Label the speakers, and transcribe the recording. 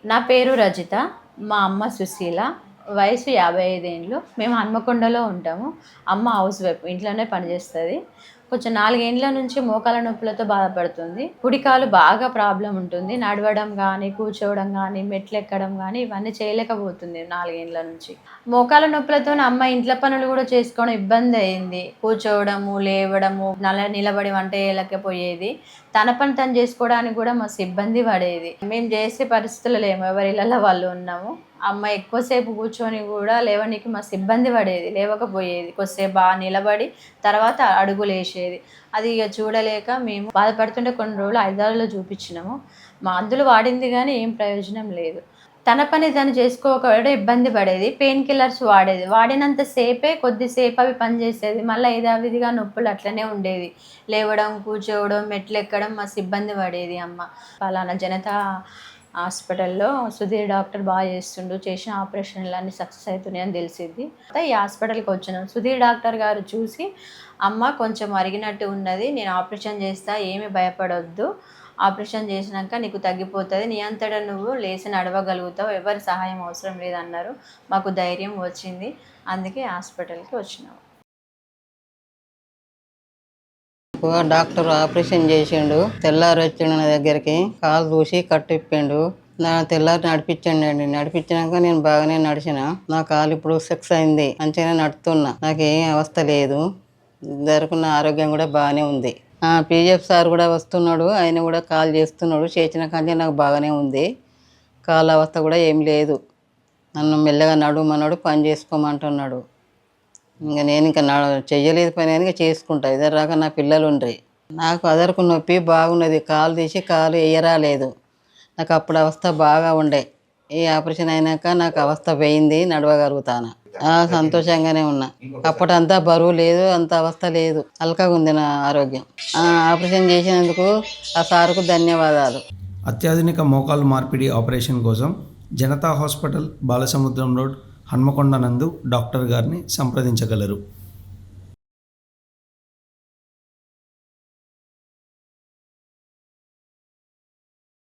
Speaker 1: నా పేరు రజిత. మా అమ్మ సుశీల. వయసు 55 ఏండ్లు. మేము హన్మకొండలో ఉంటాము. అమ్మ హౌస్ వైఫ్. ఇంట్లోనే పనిచేస్తది. కొంచెం 4 ఏండ్ల నుంచి మోకాళ్ళ నొప్పులతో బాధపడుతుంది. కుడి కాలు బాగా ప్రాబ్లమ్ ఉంటుంది. నడవడం గానీ, కూర్చోవడం గానీ, మెట్లెక్కడం గానీ ఇవన్నీ చేయలేకపోతుంది 4 ఏండ్ల నుంచి. మోకాళ్ళ నొప్పులతోని అమ్మ ఇంట్ల పనులు గూడా చేసుకోవడం ఇబ్బందయింది. కూర్చోవడము, లేవడము, నిలబడి వంట చేయలేకపోయేది. తన పని తను చేసుకోవడానికి గూడా మస్తు ఇబ్బంది పడేది. మేము చేసే పరిస్థితుల్లో లేము. ఎవరి ఇళ్లల్లో వాళ్ళు ఉన్నాము. అమ్మ ఎక్కువసేపు కూర్చొని గూడా లేవనీకి మస్తు ఇబ్బంది పడేది. లేవకపోయేది. కొద్దిసేపు బాగా నిలబడి తర్వాత అడుగులేసేది. అది ఇగ చూడలేక మేము బాధపడుతుంటే కొన్ని రోజులు హైదరాబాద్‌లో చూపించినాము. మందులు వాడింది గానీ ఏం ప్రయోజనం లేదు. తన పని తను చేసుకోకపోవడం ఇబ్బంది పడేది. పెయిన్ కిల్లర్స్ వాడేది. వాడినంత సేపే కొద్దిసేపు అవి పనిచేసేది. మళ్ళా యథావిధిగా నొప్పులు అట్లనే ఉండేది. లేవడం, కూర్చోవడం, మెట్లెక్కడం మస్తు ఇబ్బంది పడేది అమ్మ. పలానా జనతా హాస్పిటల్‌లో సుధీర్ డాక్టర్ బాగా చేస్తుండు. చేసిన ఆపరేషన్‌లన్నీ సక్సెస్ అయితున్నాయని తెలిసింది. ఈ హాస్పిటల్‌కి వచ్చినాం. సుధీర్ డాక్టర్ గారు చూసి, "అమ్మ కొంచెం అరిగినట్టు ఉన్నది. నేను ఆపరేషన్ చేస్తా. ఏమి భయపడొద్దు. ఆపరేషన్ చేసినాక నీకు తగ్గిపోతుంది. నీ అంతట నువ్వు లేచి నడవగలుగుతావు. ఎవరి సహాయం అవసరం లేదన్నారు. మాకు ధైర్యం వచ్చింది. అందుకే హాస్పిటల్‌కి వచ్చినాం.
Speaker 2: డాక్టర్ ఆపరేషన్ చేసిండు. తెల్లారి వచ్చిండు నా దగ్గరికి. కాలు చూసి కట్టిప్పిండు. నా తెల్లారి నడిపించండి. నడిపించినాక నేను బాగానే నడిచిన. నా కాలు ఇప్పుడు సెక్స్ అయింది. మంచిగానే నడుతున్నా. నాకు ఏం అవస్థ లేదు. జరుకున్న ఆరోగ్యం కూడా బాగానే ఉంది. పీజీఎఫ్ సార్ కూడా వస్తున్నాడు. ఆయన కూడా కాల్ చేస్తున్నాడు. చేసిన కానీ నాకు బాగానే ఉంది. కాలు అవస్థ కూడా ఏం లేదు. నన్ను మెల్లగా నడుమన్నాడు, పని చేసుకోమంటున్నాడు. నేను ఇంకా చెయ్యలేదు పని అని చేసుకుంటా. ఇద్దరు నా పిల్లలు ఉండ్రి. నాకు అదరకు నొప్పి బాగున్నది. కాలు తీసి కాలు వేయరాలేదు. నాకు అప్పుడు అవస్థ బాగా ఉండే. ఈ ఆపరేషన్ అయినాక నాకు అవస్థ పోయింది. నడవగలుగుతాను. సంతోషంగానే ఉన్నా. అప్పటంతా బరువు లేదు, అంత అవస్థ లేదు. అల్కగా ఉంది నా ఆరోగ్యం. ఆపరేషన్ చేసినందుకు ఆ సార్కు ధన్యవాదాలు.
Speaker 3: అత్యాధునిక మోకాలు మార్పిడి ఆపరేషన్ కోసం జనతా హాస్పిటల్, బాలసముద్రం రోడ్, హన్మకొండ నందు డాక్టర్ గారిని సంప్రదించగలరు.